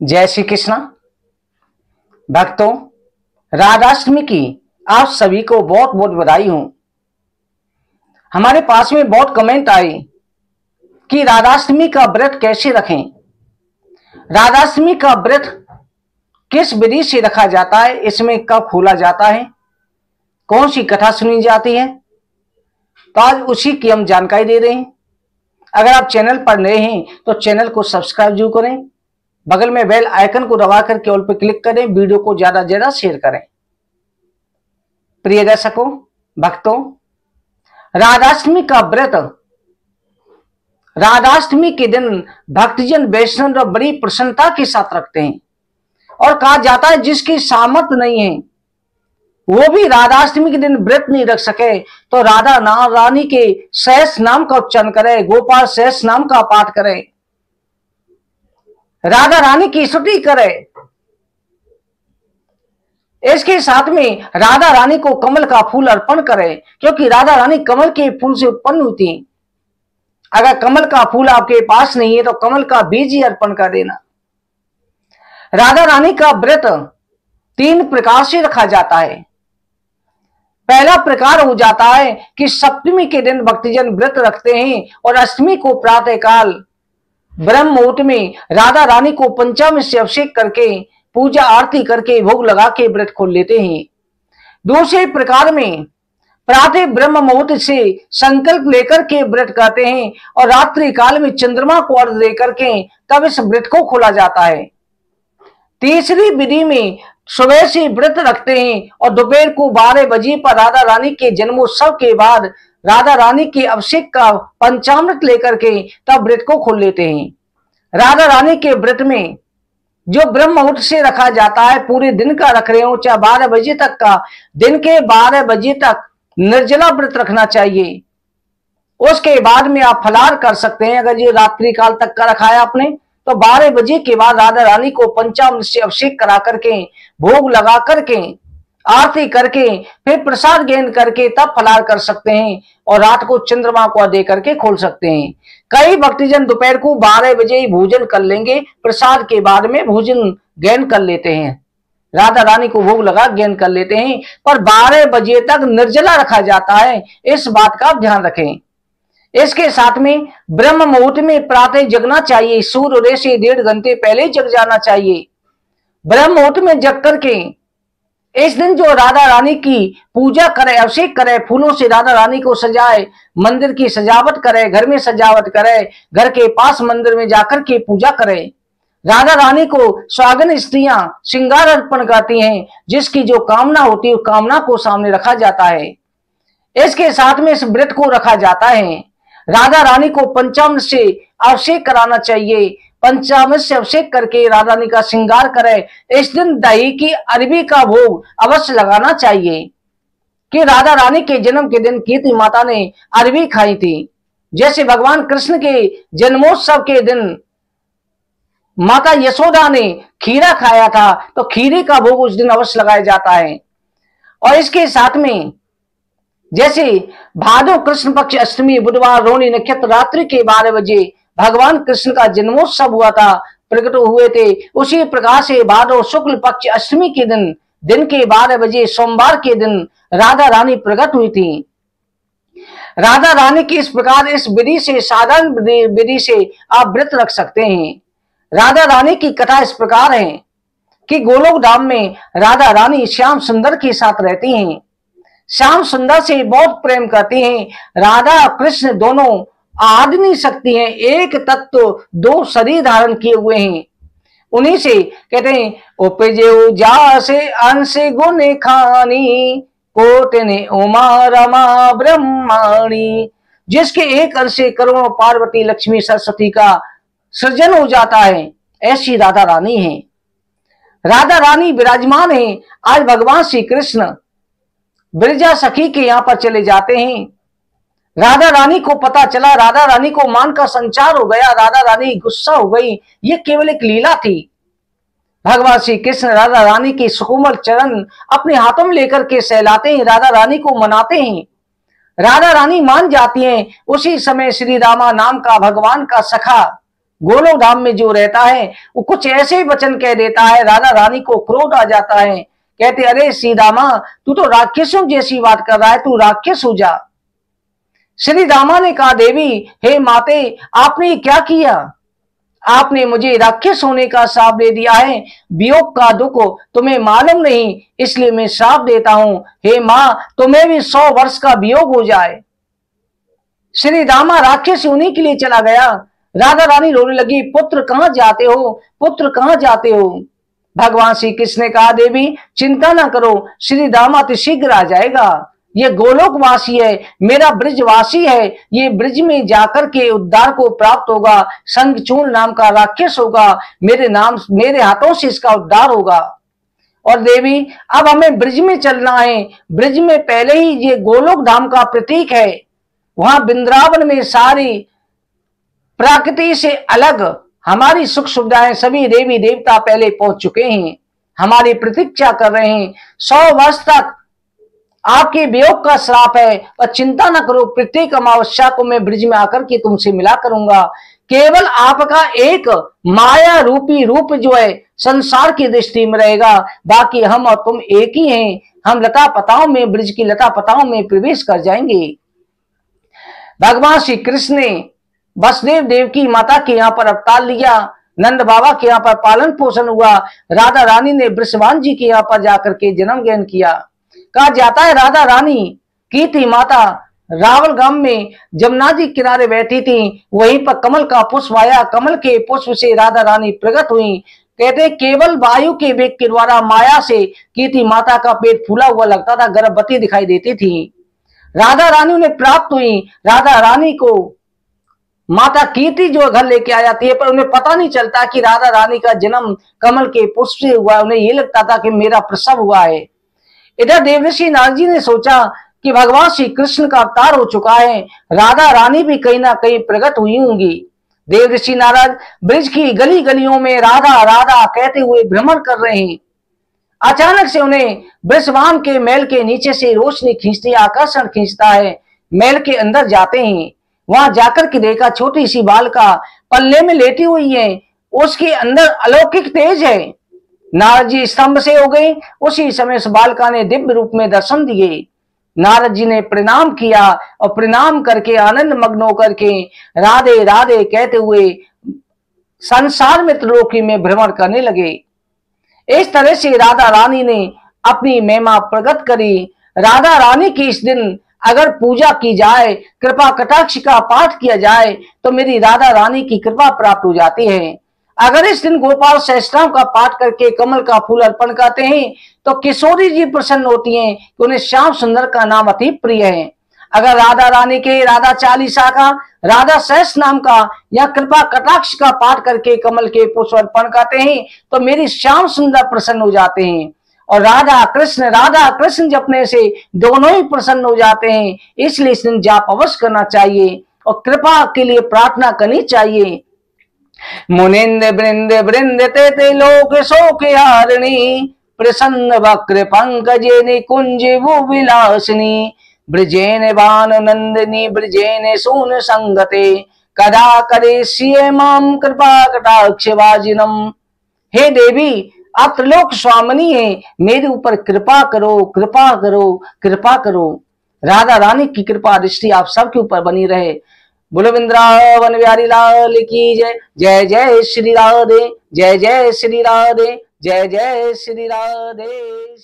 जय श्री कृष्णा भक्तों, राधाष्टमी की आप सभी को बहुत बहुत बधाई हो। हमारे पास में बहुत कमेंट आए कि राधाष्टमी का व्रत कैसे रखें, राधाष्टमी का व्रत किस विधि से रखा जाता है, इसमें कब खोला जाता है, कौन सी कथा सुनी जाती है, तो आज उसी की हम जानकारी दे रहे हैं। अगर आप चैनल पर नए हैं तो चैनल को सब्सक्राइब जरूर करें, बगल में बेल आइकन को दबा करके ऑल पर क्लिक करें, वीडियो को ज्यादा से ज्यादा शेयर करें। प्रिय दर्शकों, भक्तों, राधाष्टमी का व्रत राधाष्टमी के दिन भक्तजन वैष्णव बड़ी प्रसन्नता के साथ रखते हैं और कहा जाता है जिसकी सामर्थ्य नहीं है वो भी राधाष्टमी के दिन व्रत नहीं रख सके तो राधा रानी के सहस नाम का उच्चारण करे, गोपाल सहस नाम का पाठ करे, राधा रानी की स्तुति करे। इसके साथ में राधा रानी को कमल का फूल अर्पण करे, क्योंकि राधा रानी कमल के फूल से उत्पन्न होती है। अगर कमल का फूल आपके पास नहीं है तो कमल का बीज ही अर्पण कर देना। राधा रानी का व्रत 3 प्रकार से रखा जाता है। पहला प्रकार हो जाता है कि सप्तमी के दिन भक्तजन व्रत रखते हैं और अष्टमी को प्रातः काल ब्रह्म मुहूर्त में राधा रानी को पंचामृत से अभिषेक करके पूजा आरती करके भोग लगा के व्रत खोल लेते हैं। दूसरे प्रकार में प्रातः ब्रह्म मुहूर्त से संकल्प लेकर के व्रत करते हैं और रात्रि काल में चंद्रमा को अर्घ दे करके तब इस व्रत को खोला जाता है। तीसरी विधि में सुबह से व्रत रखते हैं और दोपहर को 12 बजे पर राधा रानी के जन्मोत्सव के बाद राधा रानी के अभिषेक का पंचामृत लेकर के तब व्रत को खोल लेते हैं। राधा रानी के व्रत में जो ब्रह्म मुहूर्त से रखा जाता है, पूरे दिन का रख रहे हो चाहे 12 बजे तक का, दिन के 12 बजे तक निर्जला व्रत रखना चाहिए। उसके बाद में आप फलाहार कर सकते हैं। अगर ये रात्रि काल तक का रखा है आपने तो 12 बजे के बाद राधा रानी को पंचामृत से अभिषेक करा करके भोग लगा करके आरती करके फिर प्रसाद ग्रहण करके तब फलाहार कर सकते हैं और रात को चंद्रमा को दे करके खोल सकते हैं। कई भक्तजन दोपहर को 12 बजे ही भोजन कर लेंगे, प्रसाद के बाद में भोजन ग्रहण कर लेते हैं, राधा रानी को भोग लगा ग्रहण कर लेते हैं, पर 12 बजे तक निर्जला रखा जाता है। इस बात का आप ध्यान रखें। इसके साथ में ब्रह्म मुहूर्त में प्रातः जगना चाहिए, सूर्योदय से 1.5 घंटे पहले जग जाना चाहिए। ब्रह्म मुहूर्त में जग करके इस दिन जो राधा रानी की पूजा करे, अभिषेक करे, फूलों से राधा रानी को सजाए, मंदिर की सजावट करे, घर में सजावट करे, घर के पास मंदिर में जाकर के पूजा करे। राधा रानी को स्वागन स्त्रियां श्रृंगार अर्पण करती हैं, जिसकी जो कामना होती है कामना को सामने रखा जाता है। इसके साथ में इस व्रत को रखा जाता है। राधा रानी को पंचामृत से अभिषेक कराना चाहिए, पंचामृत से अभिषेक करके राधा रानी का श्रृंगार करे। इस दिन दही की अरबी का भोग अवश्य लगाना चाहिए कि राधा रानी के जन्म के दिन कीर्ति माता ने अरबी खाई थी। जैसे भगवान कृष्ण के जन्मोत्सव के दिन माता यशोदा ने खीरा खाया था तो खीरे का भोग उस दिन अवश्य लगाया जाता है। और इसके साथ में जैसे भादो कृष्ण पक्ष अष्टमी बुधवार रोहिणी नक्षत्र रात्रि के 12 बजे भगवान कृष्ण का जन्मोत्सव हुआ था, प्रकट हुए थे, उसी प्रकार से भादो शुक्ल पक्ष अष्टमी के दिन के 12 बजे सोमवार के दिन राधा रानी प्रकट हुई थी। राधा रानी की इस प्रकार इस विधि से, साधारण विधि से आप व्रत रख सकते हैं। राधा रानी की कथा इस प्रकार है कि गोलोक धाम में राधा रानी श्याम सुंदर के साथ रहती हैं। श्याम सुंदर से बहुत प्रेम करती हैं। राधा कृष्ण दोनों आदमी शक्ति हैं, एक तत्व 2 शरीर धारण किए हुए हैं। उन्हीं से कहते हैं उपजे जा से अंश गुण खानी कोटने उमा रमा ब्रह्माणी, जिसके एक अंश से करोड़ों पार्वती लक्ष्मी सरस्वती का सृजन हो जाता है, ऐसी राधा रानी है। राधा रानी विराजमान है। आज भगवान श्री कृष्ण ब्रजा सखी के यहां पर चले जाते हैं। राधा रानी को पता चला, राधा रानी को मान का संचार हो गया, राधा रानी गुस्सा हो गई। ये केवल एक लीला थी। भगवान श्री कृष्ण राधा रानी के सुकोमल चरण अपने हाथों में लेकर के सहलाते हैं, राधा रानी को मनाते हैं। राधा रानी मान जाती हैं। उसी समय श्री रामा नाम का भगवान का सखा गोलोक धाम में जो रहता है वो कुछ ऐसे ही वचन कह देता है, राधा रानी को क्रोध आ जाता है। कहते अरे सीदामा, तू तो राक्षसों जैसी बात कर रहा है, तू राक्षस हो जा। श्री रामा ने कहा देवी, हे माते, आपने क्या किया? आपने मुझे राक्षस होने का श्राप दे दिया है। वियोग का दुख तुम्हें मालूम नहीं, इसलिए मैं श्राप देता हूं। हे मां, तुम्हें भी 100 वर्ष का वियोग हो जाए। श्री रामा राक्षस होने के लिए चला गया। राधा रानी रोने लगी, पुत्र कहां जाते हो, पुत्र कहां जाते हो? भगवान श्री कृष्ण ने कहा देवी चिंता ना करो, श्री रामा तो शीघ्र आ जाएगा। ये गोलोकवासी है, मेरा ब्रिजवासी है, ये ब्रिज में जाकर के उद्धार को प्राप्त होगा। शंखचूर्ण नाम का राक्षस होगा, मेरे हाथों से इसका उद्धार होगा। और देवी अब हमें ब्रिज में चलना है। ब्रिज में पहले ही ये गोलोक धाम का प्रतीक है। वहां वृंदावन में सारी प्रकृति से अलग हमारी सुख सुविधाएं सभी देवी देवता पहले पहुंच चुके हैं, हमारी प्रतीक्षा कर रहे हैं। 100 वर्ष तक आपके वियोग का श्राप है, और चिंता न करो, प्रत्येक अमावस्या को मैं ब्रिज में आकर के तुमसे मिला करूंगा। केवल आपका एक माया रूपी रूप जो है संसार की दृष्टि में रहेगा, बाकी हम और तुम एक ही हैं। हम लता पताओं में, ब्रिज की लता पताओं में प्रवेश कर जाएंगे। भगवान श्री कृष्ण ने वसुदेव देव की माता के यहाँ पर अवतार लिया, नंद बाबा के यहाँ पर पालन पोषण हुआ। राधा रानी ने वृषभान जी के यहाँ पर जाकर के जन्म ग्रहण किया। कहा जाता है राधा रानी की थी माता रावल गांव में जमुना जी किनारे बैठी थी, वहीं पर कमल का पुष्प आया, कमल के पुष्प से राधा रानी प्रकट हुई। कहते केवल वायु के वेग के द्वारा माया से की थी माता का पेट फूला हुआ लगता था, गर्भवती दिखाई देती थी। राधा रानी उन्हें प्राप्त हुई। राधा रानी को माता कीर्ति जो घर लेके आ जाती है, पर उन्हें पता नहीं चलता कि राधा रानी का जन्म कमल के पुष्प से हुआ। उन्हें ये लगता था कि मेरा प्रसव हुआ है। इधर देवर्षि नारद जी ने सोचा कि भगवान श्री कृष्ण का अवतार हो चुका है, राधा रानी भी कहीं ना कहीं प्रकट हुई होंगी। देवर्षि नारद ब्रिज की गली गलियों में राधा राधा कहते हुए भ्रमण कर रहे हैं। अचानक से उन्हें वृषभान के महल के नीचे से रोशनी खींचती, आकर्षण खींचता है। महल के अंदर जाते हैं, वहां जाकर के देखा छोटी सी बालिका पल्ले में लेटी हुई है, उसके अंदर अलौकिक तेज है। नारद जी स्तंभ से हो गए। उसी समय उस बालिका ने दिव्य रूप में दर्शन दिए। नारद जी ने प्रणाम किया और प्रणाम करके आनंद मग्न होकर के राधे राधे कहते हुए संसार में त्रिलोकी में भ्रमण करने लगे। इस तरह से राधा रानी ने अपनी महिमा प्रकट करी। राधा रानी की इस दिन अगर पूजा की जाए, कृपा कटाक्ष का पाठ किया जाए, तो मेरी राधा रानी की कृपा प्राप्त हो जाती है। अगर इस दिन गोपाल सहस्त्रनाम का पाठ करके कमल का फूल अर्पण करते हैं, तो किशोरी जी प्रसन्न होती हैं कि उन्हें श्याम सुंदर का नाम अति प्रिय है। अगर राधा रानी के राधा चालीसा का, राधा सहस्त्र नाम का या कृपा कटाक्ष का पाठ करके कमल के पुष्प अर्पण करते हैं, तो मेरी श्याम सुंदर प्रसन्न हो जाते हैं। और राधा कृष्ण जपने से दोनों ही प्रसन्न हो जाते हैं। इसलिए इस दिन जाप अवश्य करना चाहिए और कृपा के लिए प्रार्थना करनी चाहिए। मुनिंद वृंद वृंद ते लोक शोक हारिणी, प्रसन्न वक्र पंकजे निकुंज वो विलासिनी, ब्रजेन भान नंदिनी ब्रजेन सून संगते, कदा करे माम कृपा कटाक्ष वाजिनम। हे देवी, आप त्रिलोक स्वामिनी है, मेरे ऊपर कृपा करो, कृपा करो, कृपा करो। राधा रानी की कृपा दृष्टि आप सबके ऊपर बनी रहे। बोलो वृंदावन बिहारी लाल की जय। जय जय श्री राधे, जय जय श्री राधे, जय जय श्री राधे।